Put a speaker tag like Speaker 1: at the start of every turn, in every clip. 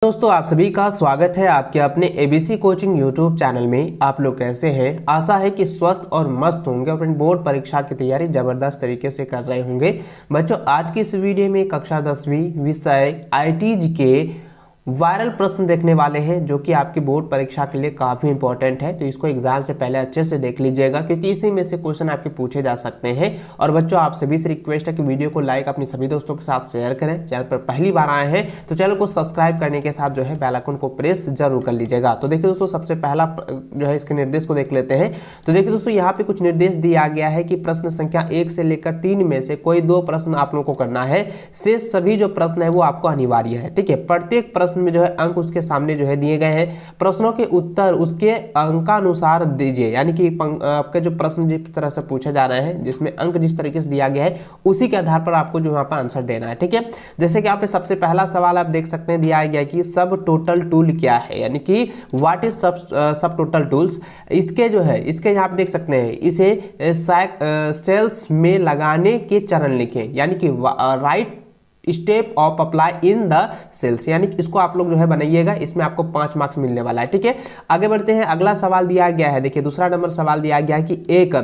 Speaker 1: दोस्तों, आप सभी का स्वागत है आपके अपने एबीसी कोचिंग यूट्यूब चैनल में। आप लोग कैसे हैं? आशा है कि स्वस्थ और मस्त होंगे, अपनी बोर्ड परीक्षा की तैयारी जबरदस्त तरीके से कर रहे होंगे। बच्चों, आज की इस वीडियो में कक्षा 10वीं विषय आईटीज के वायरल प्रश्न देखने वाले हैं, जो कि आपकी बोर्ड परीक्षा के लिए काफ़ी इंपॉर्टेंट है। तो इसको एग्जाम से पहले अच्छे से देख लीजिएगा, क्योंकि इसी में से क्वेश्चन आपके पूछे जा सकते हैं। और बच्चों, आप सभी से रिक्वेस्ट है कि वीडियो को लाइक अपने सभी दोस्तों के साथ शेयर करें। चैनल पर पहली बार आए हैं तो चैनल को सब्सक्राइब करने के साथ जो है बेल आइकन को प्रेस जरूर कर लीजिएगा। तो देखिए दोस्तों, सबसे पहला जो है इसके निर्देश को देख लेते हैं। तो देखिए दोस्तों, यहाँ पे कुछ निर्देश दिया गया है कि प्रश्न संख्या 1 से लेकर 3 में से कोई 2 प्रश्न आप लोगों को करना है। शेष सभी जो प्रश्न है वो आपको अनिवार्य है। ठीक है, प्रत्येक प्रश्न में जो है अंक उसके सामने जो है दिए गए हैं। प्रश्नों के उत्तर उसके अंकानुसार दीजिए, यानी कि आपके जो प्रश्न जिस तरह से पूछा जा रहा है, जिसमें अंक जिस तरीके से दिया गया है, उसी के आधार पर आपको जो यहाँ पर आंसर देना है। ठीक है, जैसे कि यहाँ पे सबसे पहला सवाल आप देख सकते हैं, दिया गया कि सब टोटल टूल क्या है, यानी कि व्हाट इज सब टोटल टूल्स। इसके जो है इसके यहाँ आप देख सकते हैं, इसे सेल्स में लगाने के चरण लिखें, यानी कि write step of apply in the cells, यानी कि इसको आप लोग जो है बनाइएगा। इसमें आपको 5 मार्क्स मिलने वाला है। ठीक है, आगे बढ़ते हैं। अगला सवाल दिया गया है, देखिए दूसरा नंबर सवाल दिया गया है कि एक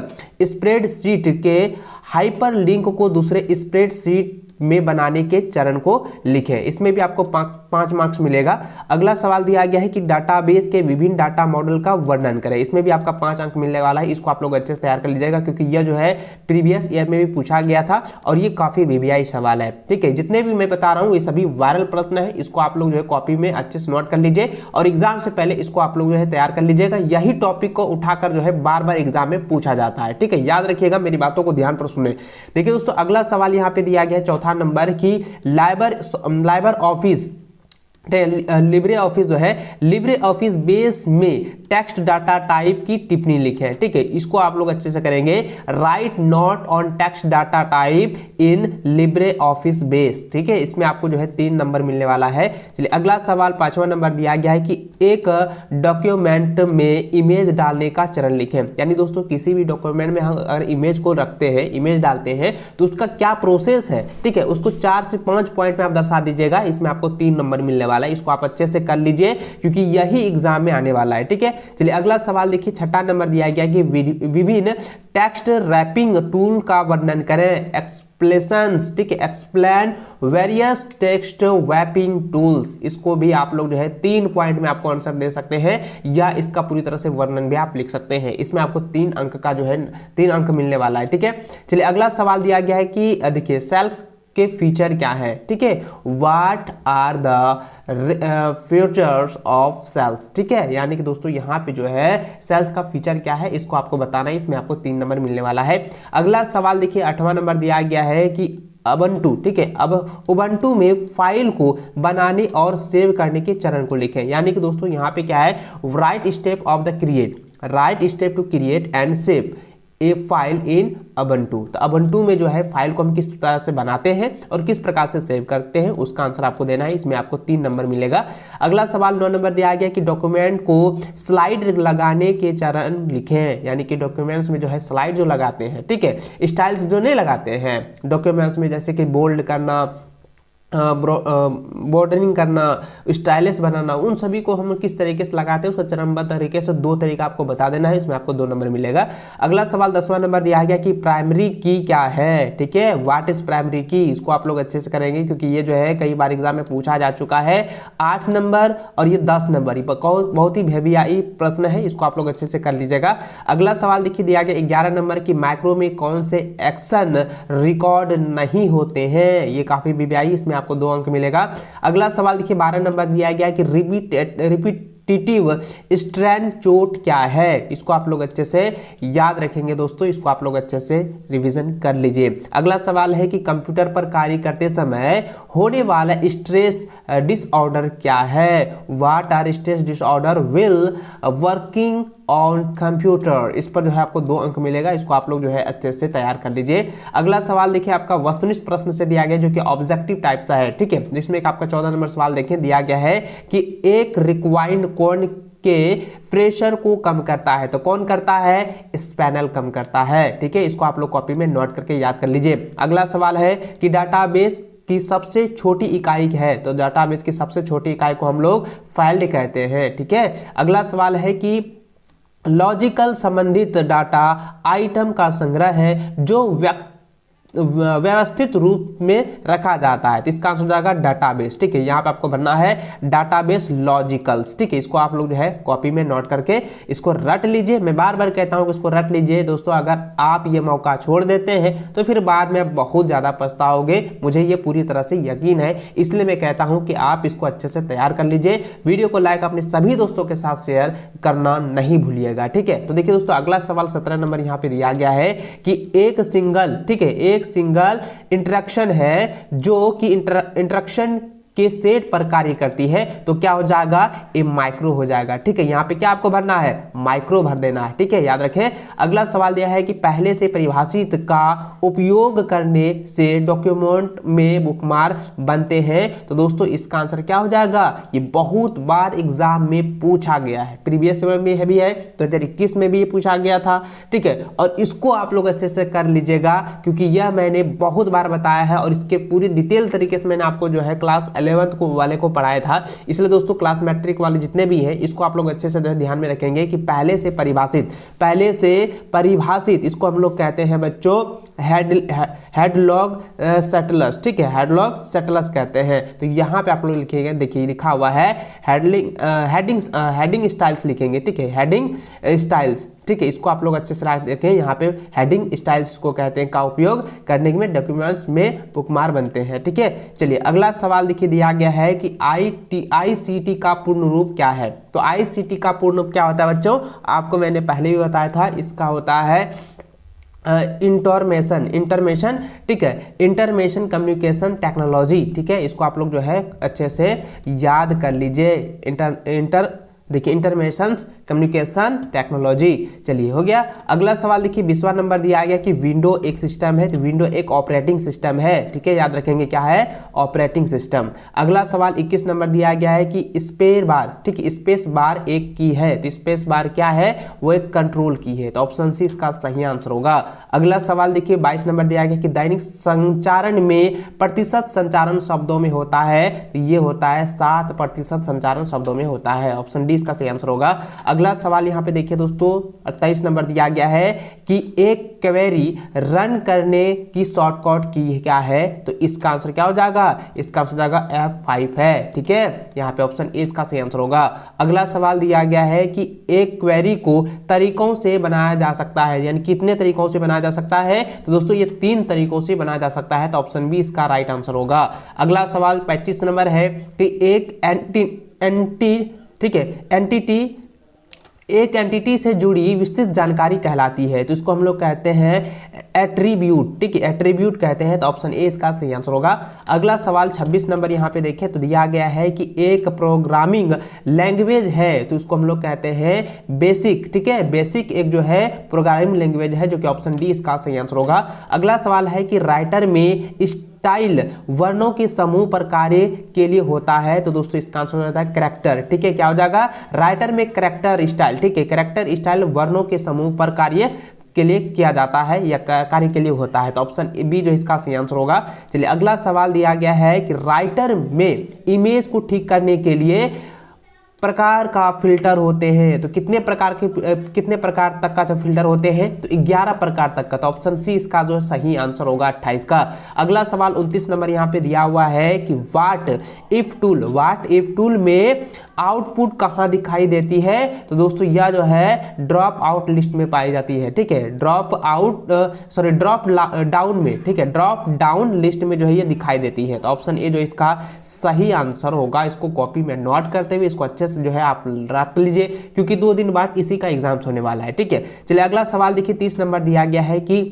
Speaker 1: स्प्रेडशीट के हाइपर लिंक को दूसरे स्प्रेडशीट में बनाने के चरण को लिखें। इसमें भी आपको 5 मार्क्स मिलेगा। अगला सवाल दिया गया है कि डाटाबेस के विभिन्न डाटा मॉडल का वर्णन करें। इसमें भी आपका 5 अंक मिलने वाला है। इसको आप लोग अच्छे से तैयार कर लीजिएगा, क्योंकि यह जो है प्रीवियस ईयर में भी पूछा गया था और ये काफी वीवीआई सवाल है। ठीक है, जितने भी मैं बता रहा हूँ ये सभी वायरल प्रश्न है। इसको आप लोग जो है कॉपी में अच्छे से नोट कर लीजिए और एग्जाम से पहले इसको आप लोग जो है तैयार कर लीजिएगा। यही टॉपिक को उठाकर जो है बार बार एग्जाम में पूछा जाता है। ठीक है, याद रखिएगा, मेरी बातों को ध्यान पर सुने। देखिए दोस्तों, अगला सवाल यहाँ पे दिया गया है, चौथा नंबर की लाइबर ऑफिस लिब्रे ऑफिस जो है लिब्रे ऑफिस बेस में टेक्स्ट डाटा टाइप की टिप्पणी लिखें। ठीक है, इसको आप लोग अच्छे से करेंगे। Right note on text data type in Libre office base. ठीक है, इसमें आपको जो है 3 नंबर मिलने वाला है। चलिए अगला सवाल 5वां नंबर दिया गया है कि एक डॉक्यूमेंट में इमेज डालने का चरण लिखें। यानी दोस्तों, किसी भी डॉक्यूमेंट में हम अगर इमेज को रखते हैं, इमेज डालते हैं, तो उसका क्या प्रोसेस है। ठीक है, उसको 4 से 5 पॉइंट में आप दर्शा दीजिएगा। इसमें आपको 3 नंबर मिलने वाला है। इसको आप अच्छे से कर लीजिए, क्योंकि यही एग्जाम में आने वाला है। ठीक है, चलिए अगला सवाल देखिए, 6ठा नंबर दिया गया कि विभिन्न टेक्स्ट रैपिंग टूल का वर्णन करें। एक्सप्लेशंस, ठीक है, explain various text wrapping tools. इसको भी आप लोग जो है 3 पॉइंट में आपको आंसर दे सकते हैं, या इसका पूरी तरह से वर्णन भी आप लिख सकते हैं। इसमें आपको 3 अंक का जो है 3 अंक मिलने वाला है। ठीक है, चलिए अगला सवाल दिया गया है कि देखिए सेल्फ के फीचर क्या है। ठीक है, what are the features of cells. ठीक है, यानी कि दोस्तों यहाँ पे जो है सेल्स का फीचर क्या है, इसको आपको बताना है। इसमें आपको 3 नंबर मिलने वाला है। अगला सवाल देखिए, 8वां नंबर दिया गया है कि उबंटू, ठीक है, अब उबंटू में फाइल को बनाने और सेव करने के चरण को लिखें। यानी कि दोस्तों यहाँ पे क्या है, write step of the create, write step to create and save a file in Ubuntu. तो उबंटू में जो है फाइल को हम किस तरह से बनाते हैं और किस प्रकार से सेव करते हैं, उसका आंसर आपको देना है। इसमें आपको 3 नंबर मिलेगा। अगला सवाल 9 नंबर दिया गया कि डॉक्यूमेंट को स्लाइड लगाने के चरण लिखें। यानी कि डॉक्यूमेंट्स में जो है स्लाइड जो लगाते हैं, ठीक है, स्टाइल्स जो नहीं लगाते हैं डॉक्यूमेंट्स में, जैसे कि बोल्ड करना, बॉर्डरिंग करना, स्टाइलिश बनाना, उन सभी को हम किस तरीके से लगाते हैं उसका चरणबद्ध तरीके से 2 तरीका आपको बता देना है। इसमें आपको 2 नंबर मिलेगा। अगला सवाल 10वां नंबर दिया गया कि प्राइमरी की क्या है। ठीक है, व्हाट इज प्राइमरी की। इसको आप लोग अच्छे से करेंगे, क्योंकि ये जो है कई बार एग्जाम में पूछा जा चुका है। 8 नंबर और ये 10 नंबर, बहुत ही वीवीआई प्रश्न है। इसको आप लोग अच्छे से कर लीजिएगा। अगला सवाल देखिए दिया गया 11 नंबर की माइक्रो में कौन से एक्शन रिकॉर्ड नहीं होते हैं। ये काफी वीवीआई, इसमें आपको 2 अंक मिलेगा। अगला सवाल देखिए 12 नंबर दिया गया है कि रिपीटिटिव स्ट्रैंड चोट क्या है। इसको आप लोग अच्छे से याद रखेंगे दोस्तों, इसको आप लोग अच्छे से रिवीजन कर लीजिए। अगला सवाल है कि कंप्यूटर पर कार्य करते समय होने वाला स्ट्रेस डिसऑर्डर क्या है। What are stress disorder will working on computer. इस पर जो है आपको 2 अंक मिलेगा। इसको आप लोग जो है अच्छे से तैयार कर लीजिए। अगला सवाल देखिए आपका वस्तुनिष्ठ प्रश्न से दिया गया, जो कि ऑब्जेक्टिव टाइप सा है। ठीक है, जिसमें एक आपका 14 नंबर सवाल देखिए दिया गया है कि एक रिक्वाइंड कोण के प्रेशर को कम करता है। तो कौन करता है, स्पैनल कम करता है। ठीक है, इसको आप लोग कॉपी में नोट करके याद कर लीजिए। अगला सवाल है कि डाटाबेस की सबसे छोटी इकाई है, तो डाटाबेस की सबसे छोटी इकाई को हम लोग फाइल कहते हैं। ठीक है, अगला सवाल है कि लॉजिकल संबंधित डाटा आइटम का संग्रह है जो व्यवस्थित रूप में रखा जाता है, तो इसका आंसर हो जाएगा डाटाबेस। ठीक है, यहाँ पे आपको भरना है डाटाबेस लॉजिकल्स। ठीक है, इसको आप लोग जो है कॉपी में नोट करके इसको रट लीजिए। मैं बार बार कहता हूँ कि इसको रट लीजिए दोस्तों, अगर आप ये मौका छोड़ देते हैं तो फिर बाद में बहुत ज़्यादा पछताओगे, मुझे ये पूरी तरह से यकीन है। इसलिए मैं कहता हूँ कि आप इसको अच्छे से तैयार कर लीजिए। वीडियो को लाइक अपने सभी दोस्तों के साथ शेयर करना नहीं भूलिएगा। ठीक है, तो देखिए दोस्तों, अगला सवाल 17 नंबर यहाँ पे दिया गया है कि एक सिंगल, ठीक है, एक सिंगल इंटरेक्शन है जो कि इंटरेक्शन के सेट पर कार्य करती है, तो क्या हो जाएगा, ये माइक्रो हो जाएगा। ठीक है, यहाँ पे क्या आपको भरना है, माइक्रो भर देना है। ठीक है, याद रखें। अगला सवाल दिया है कि पहले से परिभाषित का उपयोग करने से डॉक्यूमेंट में बुकमार्क बनते हैं, तो दोस्तों इसका आंसर क्या हो जाएगा, ये बहुत बार एग्जाम में पूछा गया है, प्रीवियस में भी है, 2021 में भी ये पूछा गया था। ठीक है, और इसको आप लोग अच्छे से कर लीजिएगा क्योंकि यह मैंने बहुत बार बताया है और इसके पूरी डिटेल तरीके से मैंने आपको जो है क्लास 11th वाले को पढ़ाया था। इसलिए दोस्तों क्लास मैट्रिक वाले जितने भी हैं इसको आप लोग अच्छे से ध्यान में रखेंगे कि पहले से परिभाषित इसको हम लोग कहते हैं बच्चों हेडलॉग सेटलर्स। ठीक है, हेडलॉग सेटलर्स कहते हैं। तो यहाँ पे आप लोग लिखेंगे, देखिए लिखा हुआ है हेडिंग स्टाइल्स लिखेंगे। ठीक है, हेडिंग स्टाइल्स। ठीक है, इसको आप लोग अच्छे से देखें, यहाँ पे हेडिंग स्टाइल्स को कहते हैं, का उपयोग करने में डॉक्यूमेंट्स में बुकमार्क बनते हैं। ठीक है, चलिए अगला सवाल देखिए दिया गया है कि ICT का पूर्ण रूप क्या है। तो ICT का पूर्ण रूप क्या होता है बच्चों, आपको मैंने पहले भी बताया था, इसका होता है इंटरमेशन। ठीक है, इंटरमेशन कम्युनिकेशन टेक्नोलॉजी। ठीक है, इसको आप लोग जो है अच्छे से याद कर लीजिए, देखिए इंटरमेशन कम्युनिकेशन टेक्नोलॉजी। चलिए हो गया। अगला सवाल देखिए 20वां नंबर दिया गया कि विंडो एक सिस्टम है, तो विंडो एक ऑपरेटिंग सिस्टम है। ठीक है, याद रखेंगे क्या है, ऑपरेटिंग सिस्टम। अगला सवाल 21 नंबर दिया गया है कि स्पेस बार, ठीक है, स्पेस बार एक की है, तो स्पेस बार क्या है, वो एक कंट्रोल की है, तो ऑप्शन सी इसका सही आंसर होगा। अगला सवाल देखिए 22 नंबर दिया गया कि दैनिक संचारण में प्रतिशत संचारण शब्दों में होता है, तो ये होता है 7% संचारण शब्दों में होता है, ऑप्शन डी इसका सही आंसर होगा। अगला सवाल यहां पे देखिए दोस्तों 28 नंबर दिया गया है कि एक क्वेरी रन करने की शॉर्टकट की क्या है, तो इसका आंसर क्या हो जाएगा, इसका आंसर हो जाएगा F5 है। ठीक है, यहां पे ऑप्शन ए इसका सही आंसर होगा। अगला सवाल दिया गया है कि एक क्वेरी को तरीकों से बनाया जा सकता है, यानी कितने तरीकों से बनाया जा सकता है, तो दोस्तों ये 3 तरीकों से बनाया जा सकता है, तो ऑप्शन बी इसका राइट आंसर होगा। अगला सवाल 25 नंबर है कि एक एंटिटी से जुड़ी विस्तृत जानकारी कहलाती है, तो इसको हम लोग कहते हैं एट्रीब्यूट। ठीक है, एट्रीब्यूट कहते हैं, तो ऑप्शन ए इसका सही आंसर होगा। अगला सवाल 26 नंबर यहाँ पे देखें तो दिया गया है कि एक प्रोग्रामिंग लैंग्वेज है, तो इसको हम लोग कहते हैं बेसिक। ठीक है, बेसिक एक जो है प्रोग्रामिंग लैंग्वेज है, जो कि ऑप्शन डी इसका सही आंसर होगा। अगला सवाल है कि राइटर में स्टाइल वर्णों के समूह पर कार्य के लिए होता है, तो दोस्तों इसका आंसर होता है कैरेक्टर। ठीक है, क्या हो जाएगा, राइटर में कैरेक्टर स्टाइल। ठीक है, कैरेक्टर स्टाइल वर्णों के समूह पर कार्य के लिए किया जाता है या कार्य के लिए होता है, तो ऑप्शन बी जो इसका सही आंसर होगा। चलिए अगला सवाल दिया गया है कि राइटर में इमेज को ठीक करने के लिए प्रकार का फिल्टर होते हैं, तो कितने प्रकार तक का जो फिल्टर होते हैं, तो 11 प्रकार तक का, तो ऑप्शन सी इसका जो सही आंसर होगा 28 का। अगला सवाल 29 नंबर यहाँ पे दिया हुआ है कि व्हाट इफ टूल में आउटपुट कहाँ दिखाई देती है, तो दोस्तों यह जो है ड्रॉप आउट लिस्ट में पाई जाती है। ठीक है, ड्रॉप डाउन में, ठीक है, ड्रॉप डाउन लिस्ट में जो है ये दिखाई देती है, तो ऑप्शन ए जो इसका सही आंसर होगा। इसको कॉपी में नोट करते हुए इसको अच्छे से जो है आप रख लीजिए क्योंकि 2 दिन बाद इसी का एग्जाम होने वाला है। ठीक है, चलिए अगला सवाल देखिए 30 नंबर दिया गया है कि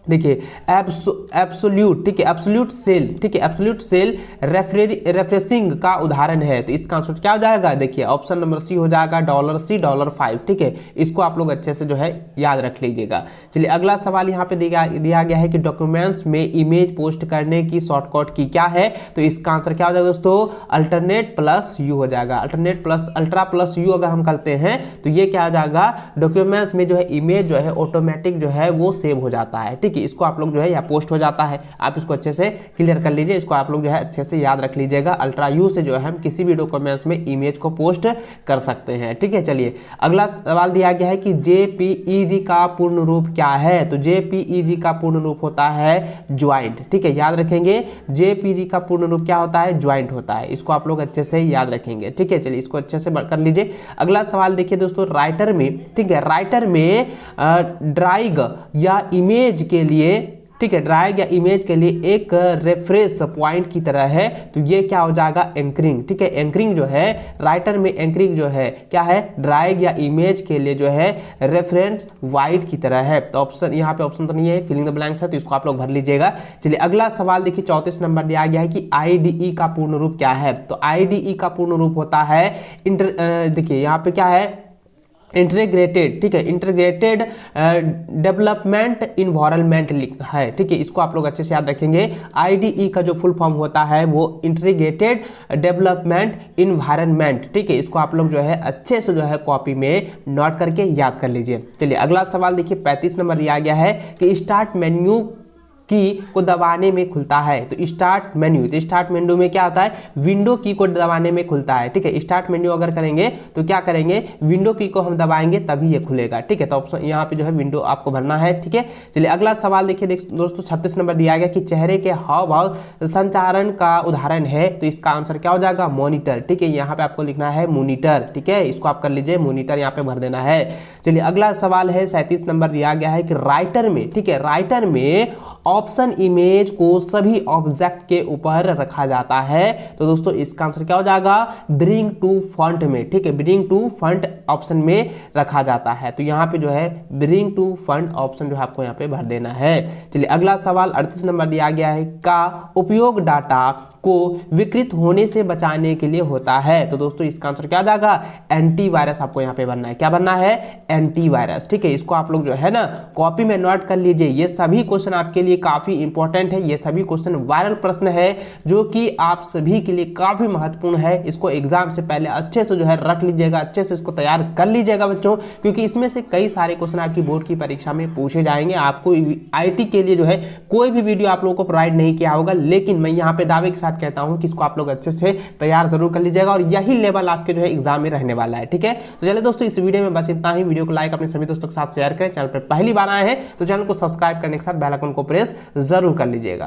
Speaker 1: देखिए एब्सोल्यूट, ठीक है, एब्सोल्यूट सेल, ठीक है, एब्सोल्यूट सेल रेफ्रेशिंग का उदाहरण है, तो इसका आंसर क्या हो जाएगा, देखिए ऑप्शन नंबर सी हो जाएगा $C$5। ठीक है, इसको आप लोग अच्छे से जो है याद रख लीजिएगा। चलिए अगला सवाल यहाँ पे दिया गया है कि डॉक्यूमेंट्स में इमेज पोस्ट करने की शॉर्टकट की क्या है, तो इसका आंसर क्या हो जाएगा दोस्तों, अल्टरनेट+U हो जाएगा। अल्ट्रा+U अगर हम करते हैं तो ये क्या हो जाएगा, डॉक्यूमेंट्स में जो है इमेज जो है ऑटोमेटिक जो है वो सेव हो जाता है। ठीक ठीक है, इसको आप लोग जो है यहाँ पोस्ट हो जाता है, आप इसको अच्छे से क्लियर कर लीजिए, इसको आप लोग जो है अच्छे से याद रख लीजिएगा। अल्ट्रा यू से जो है हम किसी भी डॉक्यूमेंट्स में इमेज को पोस्ट कर सकते हैं। ठीक है, चलिए अगला सवाल दिया गया है कि जेपीईजी का पूर्ण रूप क्या है। तो जेपीईजी का पूर्ण रूप होता है ज्वाइंट। ठीक है, याद रखेंगे जेपीईजी का पूर्ण रूप क्या होता है, ज्वाइंट होता है, इसको आप लोग अच्छे से याद रखेंगे। ठीक है, चलिए इसको अच्छे से कर लीजिए। अगला सवाल देखिए दोस्तों, राइटर में, ठीक है, राइटर में ड्राइंग या इमेज के लिए, ठीक है, ड्राइंग या इमेज के लिए एक रेफरेंस पॉइंट की तरह है, तो ये क्या हो जाएगा, एंकरिंग। ठीक है, एंकरिंग जो है राइटर में, एंकरिंग जो है क्या है, ड्राइंग या इमेज के लिए जो है रेफरेंस वाइड की तरह है। तो ऑप्शन यहाँ पे ऑप्शन तो नहीं है, फिलिंग द ब्लैंक्स है, तो इसको आप लोग भर लीजिएगा। चलिए अगला सवाल देखिए, 34 नंबर दिया गया है कि आईडीई का पूर्ण रूप क्या है। तो आईडीई का पूर्ण रूप होता है देखिए यहाँ पे क्या है, इंटीग्रेटेड, ठीक है, इंटीग्रेटेड डेवलपमेंट इन्वायरमेंट है। ठीक है, इसको आप लोग अच्छे से याद रखेंगे। आईडीई का जो फुल फॉर्म होता है वो इंटीग्रेटेड डेवलपमेंट इन्वायरमेंट। ठीक है, इसको आप लोग जो है अच्छे से जो है कॉपी में नोट करके याद कर लीजिए। चलिए अगला सवाल देखिए, 35 नंबर दिया गया है कि स्टार्ट मेन्यू की को दबाने में खुलता है। तो स्टार्ट मेन्यू, तो स्टार्ट मेन्यू में क्या होता है, विंडो की को दबाने में खुलता है। ठीक है, स्टार्ट मेन्यू अगर करेंगे तो क्या करेंगे, विंडो की को हम दबाएंगे तभी ये खुलेगा। ठीक है, तो ऑप्शन यहाँ पे जो है विंडो आपको भरना है। ठीक है, चलिए अगला सवाल देखिए दोस्तों, 36 नंबर दिया गया कि चेहरे के हाव भाव संचारण का उदाहरण है। तो इसका आंसर क्या हो जाएगा, मॉनिटर। ठीक है, यहाँ पे आपको लिखना है मॉनिटर। ठीक है, इसको आप कर लीजिए, मॉनिटर यहाँ पे भर देना है। चलिए अगला सवाल है 37 नंबर दिया गया है कि राइटर में, ठीक है, राइटर में ऑप्शन इमेज को सभी ऑब्जेक्ट के ऊपर रखा जाता है। तो दोस्तों इसका आंसर क्या हो जाएगा, ब्रिंग टू फ्रंट में। ठीक है, ब्रिंग टू फ्रंट ऑप्शन में रखा जाता है। तो यहाँ पे जो है ब्रिंग टू फ्रंट ऑप्शन जो है आपको यहाँ पे भर देना है। चलिए अगला सवाल 38 नंबर दिया गया है, का उपयोग डाटा को विकृत होने से बचाने के लिए होता है। तो दोस्तों इसका आंसर क्या हो जाएगा, एंटीवायरस आपको यहाँ पे भरना है। क्या भरना है, एंटीवायरस। ठीक है, इसको आप लोग जो है ना कॉपी में नोट कर लीजिए। ये सभी क्वेश्चन आपके लिए काफी इंपॉर्टेंट है, ये सभी क्वेश्चन वायरल प्रश्न है जो कि आप सभी के लिए काफी महत्वपूर्ण है। इसको एग्जाम से पहले अच्छे से जो है रख लीजिएगा, अच्छे से इसको तैयार कर लीजिएगा बच्चों, क्योंकि इसमें से कई सारे क्वेश्चन आपकी बोर्ड की परीक्षा में पूछे जाएंगे। आपको आईटी के लिए जो है कोई भी वीडियो आप लोगों को प्रोवाइड नहीं किया होगा, लेकिन मैं यहाँ पे दावे के साथ कहता हूँ कि इसको आप लोग अच्छे से तैयार जरूर कर लीजिएगा और यही लेवल आपके जो है एग्जाम में रहने वाला है। ठीक है, तो चलिए दोस्तों इस वीडियो में बस इतना ही। वीडियो को लाइक अपने सभी दोस्तों के साथ शेयर करें। चैनल पर पहली बार आए हैं तो चैनल को सब्सक्राइब करने के साथ बेल आइकन को प्रेस जरूर कर लीजिएगा।